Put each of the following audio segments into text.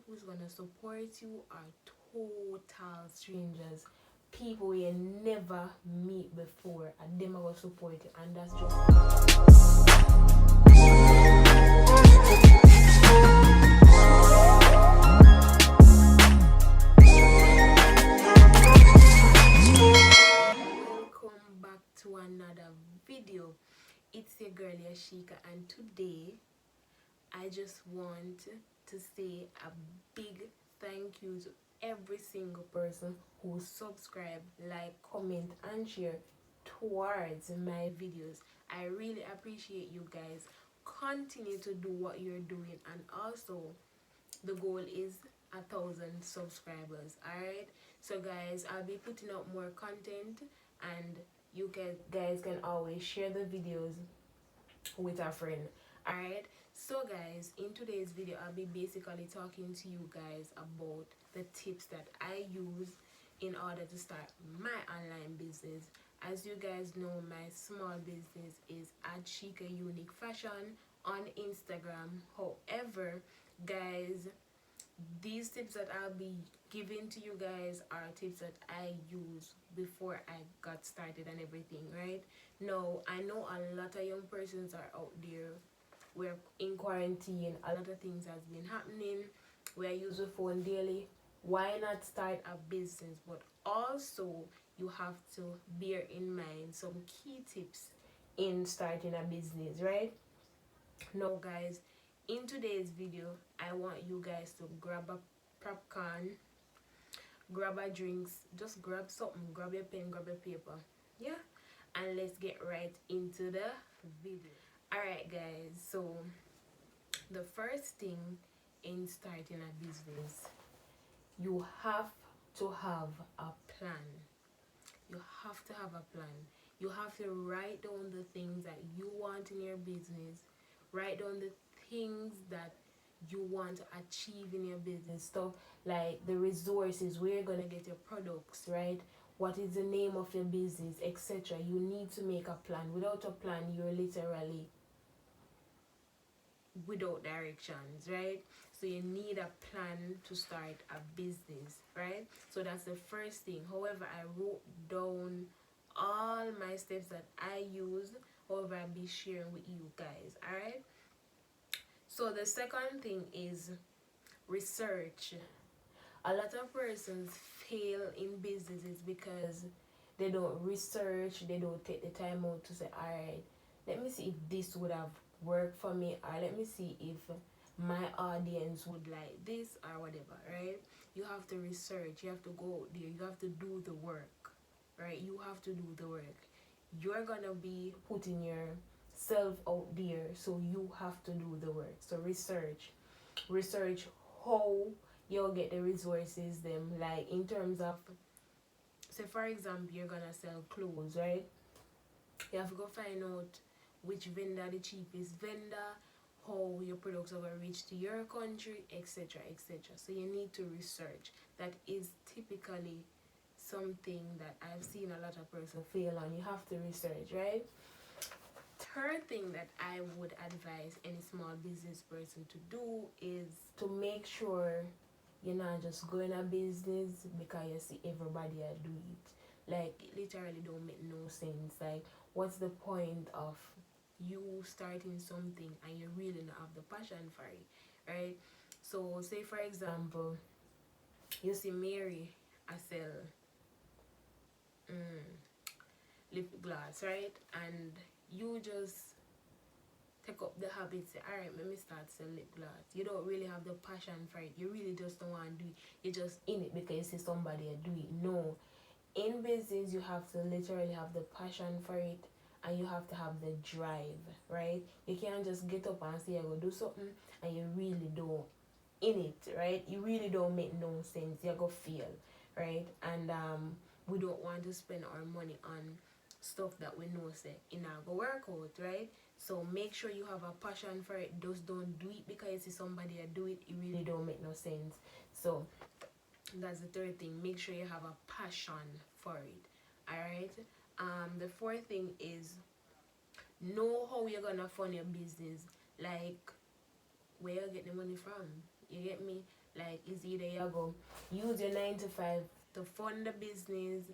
who's gonna support you are total strangers. People you never meet before, and them are gonna support you, and that's welcome back to another video. It's your girl Sheka, and today I just want to say a big thank you to every single person who subscribe, like, comment, and share towards my videos. I really appreciate you guys. Continue to do what you're doing, and also the goal is 1,000 subscribers. Alright, so guys, I'll be putting up more content, and you guys can always share the videos with a friend. Alright, so guys, in today's video I'll be basically talking to you guys about the tips that I use in order to start my online business. As you guys know, my small business is at Sheka Unique Fashion on Instagram. However, guys, these tips that I'll be giving to you guys are tips that I use before I got started and everything, right? Now, I know a lot of young persons are out there. We're in quarantine, a lot of things has been happening. We're using phone daily. Why not start a business? But also, you have to bear in mind some key tips in starting a business, right? Now, guys, in today's video, I want you guys to grab a popcorn, grab a drinks, just grab something, grab your pen, grab your paper, yeah, and let's get right into the video. Alright guys, so the first thing in starting a business, you have to have a plan. You have to have a plan. You have to write down the things that you want in your business. Write down the things that you want to achieve in your business. Stuff like the resources, where you're gonna get your products, right? What is the name of your business, etc. You need to make a plan. Without a plan, you're literally without directions, right? So you need a plan to start a business, right? So that's the first thing. However, I wrote down all my steps that I use. However, I'll be sharing with you guys. All right, so the second thing is research. A lot of persons fail in businesses because they don't research, they don't take the time out to say, all right, let me see if this would have worked for me, or let me see if my audience would like this or whatever, right? You have to research, you have to go out there, you have to do the work, right? You have to do the work. You're gonna be putting yourself out there, so you have to do the work. So research how you'll get the resources, them, like in terms of, say for example, you're gonna sell clothes, right? You have to go find out which vendor, the cheapest vendor, how your products are going to reach to your country, etc., etc. So you need to research. That is typically something that I've seen a lot of persons fail on. You have to research, right? Third thing that I would advise any small business person to do is to make sure you're not just going a business because you see everybody do it. Like, it literally don't make no sense. Like, what's the point of you starting something and you really not have the passion for it, right? So say for example, you see Mary, I sell lip gloss, right? And you just take up the habit, say, all right, let me start selling lip gloss. You don't really have the passion for it. You really just don't want to do it. You're just in it because you see somebody do it. No. In business, you have to literally have the passion for it, and you have to have the drive, right? You can't just get up and say, I go do something, and you really don't in it, right? You really don't make no sense. You're going to feel, right? And we don't want to spend our money on stuff that we know say it not go work out, right? So make sure you have a passion for it. Just don't do it because you see somebody do it. It really don't make no sense. So that's the third thing. Make sure you have a passion for it. All right. The fourth thing is know how you're gonna fund your business. Like, where you get the money from. You get me? Like it's either you go use your 9 to 5 to fund the business,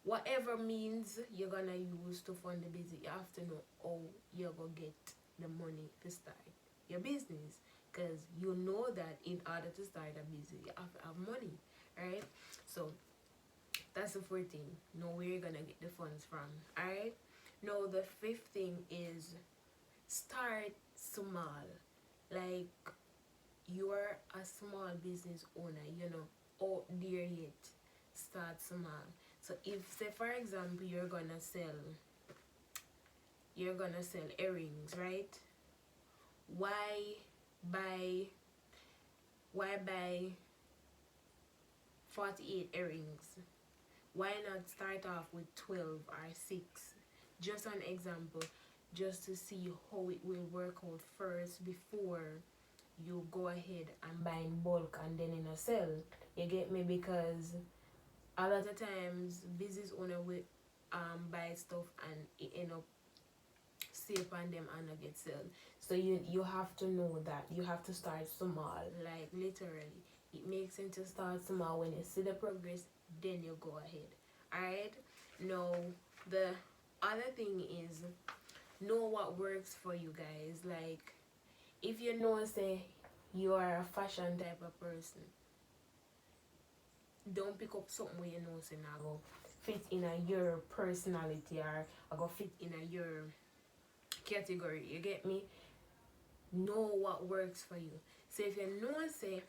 whatever means you're gonna use to fund the business, you have to know how you're gonna get the money to start your business. Because you know that in order to start a business, you have to have money, right? So that's the fourth thing. Know where you're gonna get the funds from. Alright? Now the fifth thing is start small. Like you're a small business owner, you know, out there yet. Start small. So if say for example you're gonna sell earrings, right? Why buy why buy 48 earrings? Why not start off with 12 or 6? Just an example, just to see how it will work out first before you go ahead and buy in bulk and then in a sell. You get me? Because a lot of times business owner will buy stuff and it end up save on them and not get sold. So you have to know that you have to start small. Like literally, it makes sense to start small. When you see the progress, then you go ahead. Alright. Now the other thing is know what works for you guys. Like if you know say you are a fashion type of person, don't pick up something where you know say now go fit in a your personality or I go fit in a your category. You get me? Know what works for you. So if you know say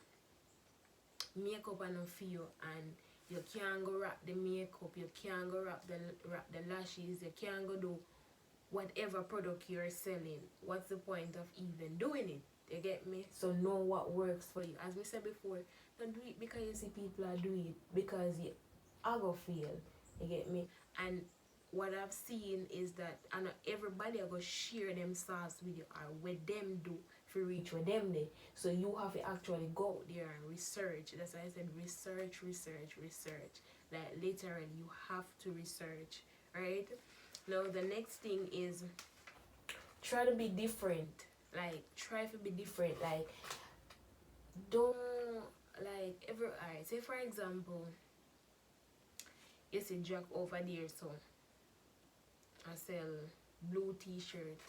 makeup enough for you and you can't go wrap the makeup, you can't go wrap the lashes, you can't go do whatever product you're selling, what's the point of even doing it? You get me? So know what works for you. As we said before, don't do it because you see people are doing it, because you are gonna feel. You get me? And what I've seen is that I know everybody are gonna share them sauce with you or what them do for reach with them there. So you have to actually go out there and research. That's why I said research. Like literally you have to research, right? Now the next thing is try to be different. Like try to be different. Like don't like every alright, say for example you see Jack over there, so I sell blue t-shirt.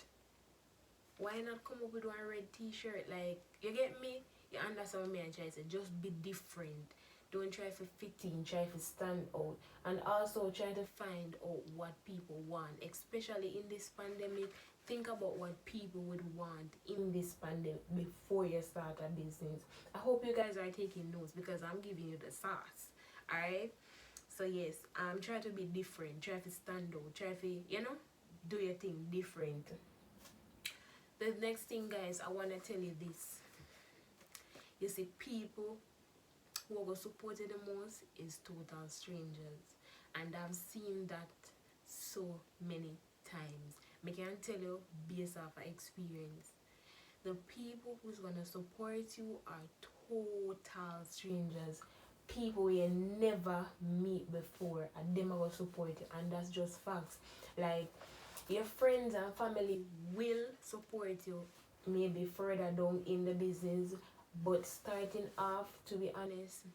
Why not come up with one red t-shirt? Like you get me? You understand what me and try to say? Just be different. Don't try to fit in, try to stand out. And also try to find out what people want. Especially in this pandemic, think about what people would want in this pandemic before you start a business. I hope you guys are taking notes because I'm giving you the sauce. Alright? So yes, try to be different, try to stand out, try to, do your thing different. The next thing guys, I wanna tell you this. You see, people who are gonna support you the most is total strangers. And I've seen that so many times. I can tell you based off of experience. The people who's gonna support you are total strangers. People you never meet before and them are gonna support you, and that's just facts. Like your friends and family will support you maybe further down in the business, but starting off, to be honest,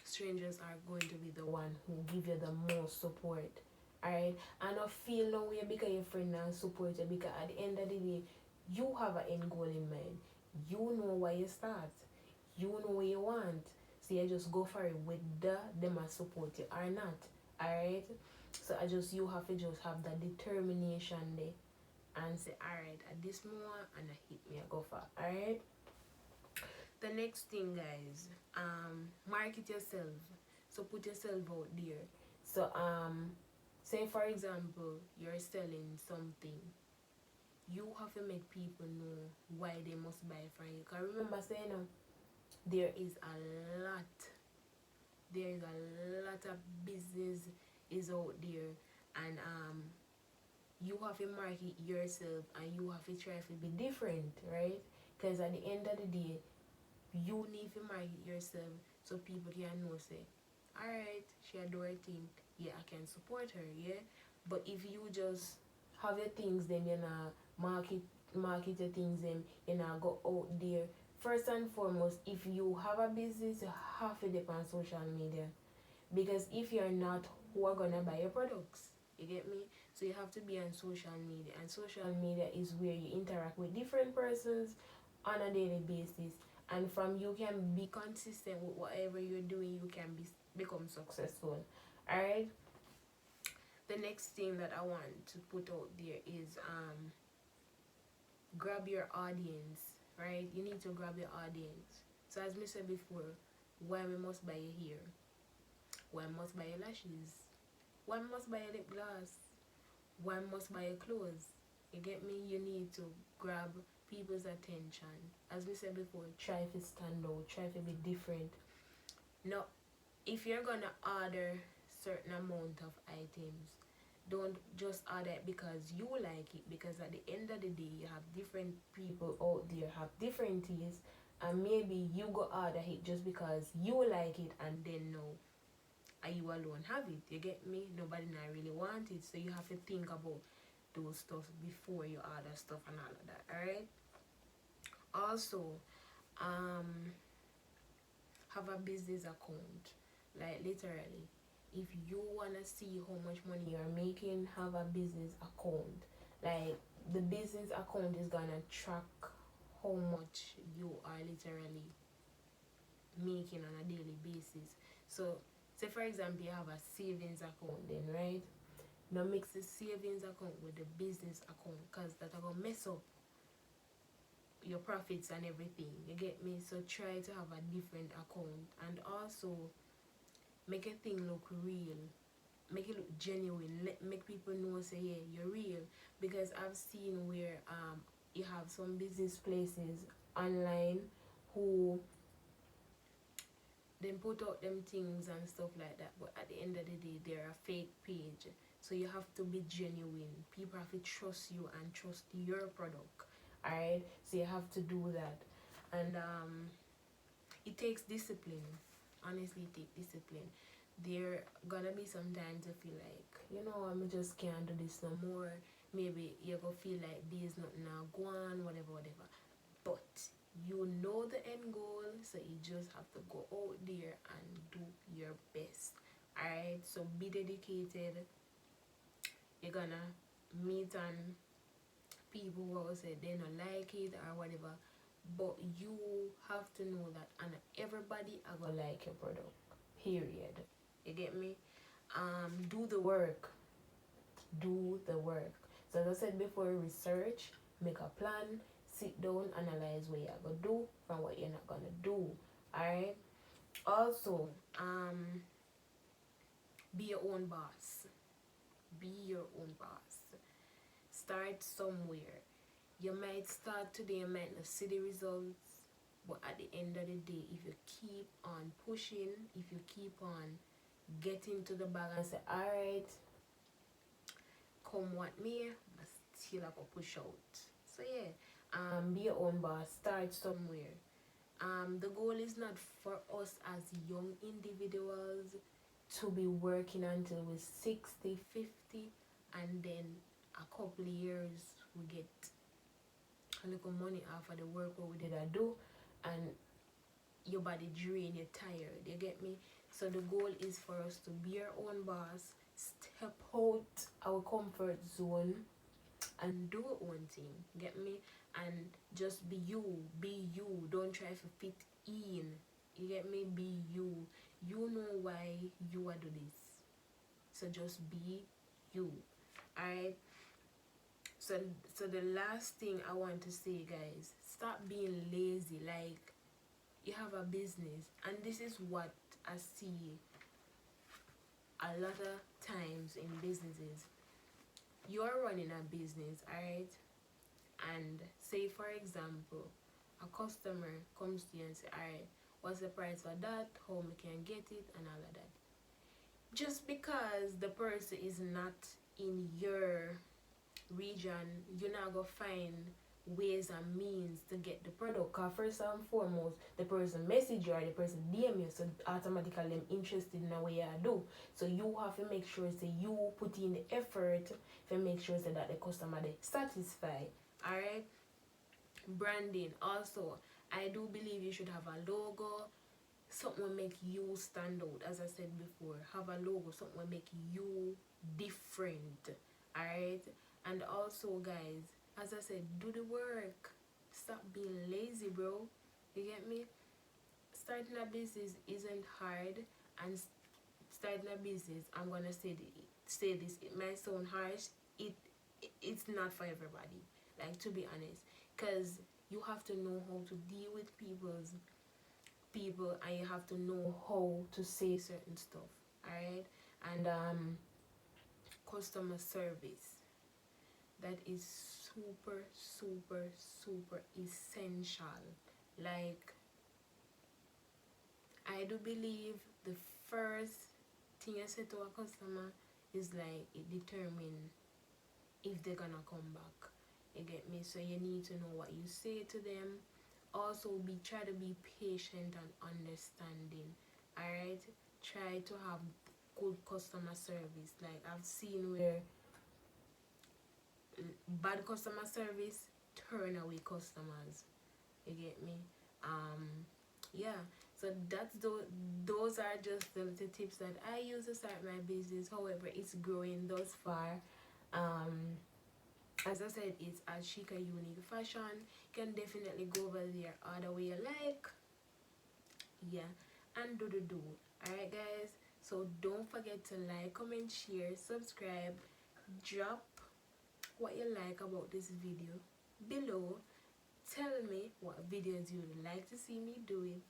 strangers are going to be the one who give you the most support. Alright? And I feel no way because your friend and support you, because at the end of the day you have an end goal in mind. You know why you start. You know what you want. So you just go for it whether them are support you or not. Alright? So you have to just have that determination there and say, alright, at this moment and I hit me, I go for. Alright? The next thing guys, market yourself. So put yourself out there. So say for example you're selling something, you have to make people know why they must buy from you. Because remember saying there is a lot of business is out there, and you have to market yourself and you have to try to be different, right? Because at the end of the day you need to market yourself so people can know say, alright, she do her thing, yeah, I can support her, yeah. But if you just have your things then you know market your things and you know go out there. First and foremost, if you have a business, you have to depend on social media. Because if you're not, who are gonna buy your products? You get me? So you have to be on social media, and social media is where you interact with different persons on a daily basis. And from you can be consistent with whatever you're doing, you can become successful. Alright? The next thing that I want to put out there is grab your audience, right? You need to grab your audience. So as I said before, why we must buy your hair? Why must buy your lashes? Why must buy your lip gloss? Why must buy your clothes? You get me? You need to grab people's attention. As we said before, try to stand out, try to be different. Now, if you're gonna order certain amount of items, don't just order it because you like it, because at the end of the day you have different people out there have different tastes, and maybe you go order it just because you like it, and then no, and you alone have it. You get me? Nobody not really want it, so you have to think about those stuff before you order stuff and all of that. Alright? Also, have a business account. Like literally, if you wanna see how much money you're making, have a business account. Like the business account is gonna track how much you are literally making on a daily basis. So say for example you have a savings account then, right? Now mix the savings account with the business account, because that are gonna mess up your profits and everything. You get me? So try to have a different account, and also make a thing look real, make it look genuine. Make people know, say, yeah, you're real. Because I've seen where you have some business places online who then put out them things and stuff like that, but at the end of the day they're a fake page. So you have to be genuine. People have to trust you and trust your product. Alright, so you have to do that. And it takes discipline. Honestly, it takes discipline. There gonna be some times you feel like, you know, I just can't do this no more. Maybe you're gonna feel like there's nothing now go on, whatever. But you know the end goal, so you just have to go out there and do your best. Alright, so be dedicated. You're gonna meet on people who will say they don't like it or whatever, but you have to know that and everybody are gonna like your product, period. You get me? Do the work. So as I said before, research, make a plan, sit down, analyze what you're gonna do from what you're not gonna do. Alright? Also, be your own boss. Be your own boss. Start somewhere. You might start today, you might not see the results, but at the end of the day, if you keep on pushing, if you keep on getting to the bag and say, alright, come what may, but still I go push out. So yeah, be your own boss. Start somewhere. The goal is not for us as young individuals to be working until we're 60, 50, and then a couple of years we get a little money off of the work what we did I do, and your body drain, you're tired. You get me? So the goal is for us to be our own boss, step out our comfort zone, and do our own thing. Get me? And just be you. Be you. Don't try to fit in. You get me? Be you. You know why you are do this. So just be you. Alright? So the last thing I want to say, guys, stop being lazy. Like, you have a business, and this is what I see a lot of times in businesses. You're running a business, alright? And say for example, a customer comes to you and say, alright, what's the price for that? How we can get it and all of that. Just because the person is not in your region, you're not gonna find ways and means to get the product. Cause first and foremost, the person message you or the person DM you, so automatically them interested in what you do. So you have to make sure say you put in the effort to make sure say that the customer they satisfied. Alright. Branding also, I do believe you should have a logo, something will make you stand out. As I said before, have a logo, something will make you different. Alright, and also guys, as I said, do the work, stop being lazy, bro. You get me? Starting a business isn't hard, and starting a business, I'm gonna say this, it might sound harsh, it's not for everybody, like, to be honest, because you have to know how to deal with people, and you have to know how to say certain stuff. All right, and customer service, that is super super super essential. Like, I do believe the first thing I say to a customer is like, it determines if they're gonna come back. You get me? So you need to know what you say to them. Also, try to be patient and understanding. Alright? Try to have good customer service. Like, I've seen where bad customer service turn away customers. You get me? Yeah, so those are just the little tips that I use to start my business. However, it's growing thus far. As I said, it's at Sheka Unique Fashion. You can definitely go over there order way you like. Yeah, and do. Alright guys, so don't forget to like, comment, share, subscribe, drop what you like about this video below. Tell me what videos you would like to see me doing,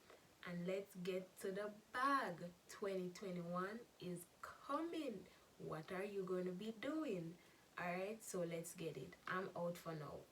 and let's get to the bag. 2021 is coming. What are you going to be doing? Alright, so let's get it. I'm out for now.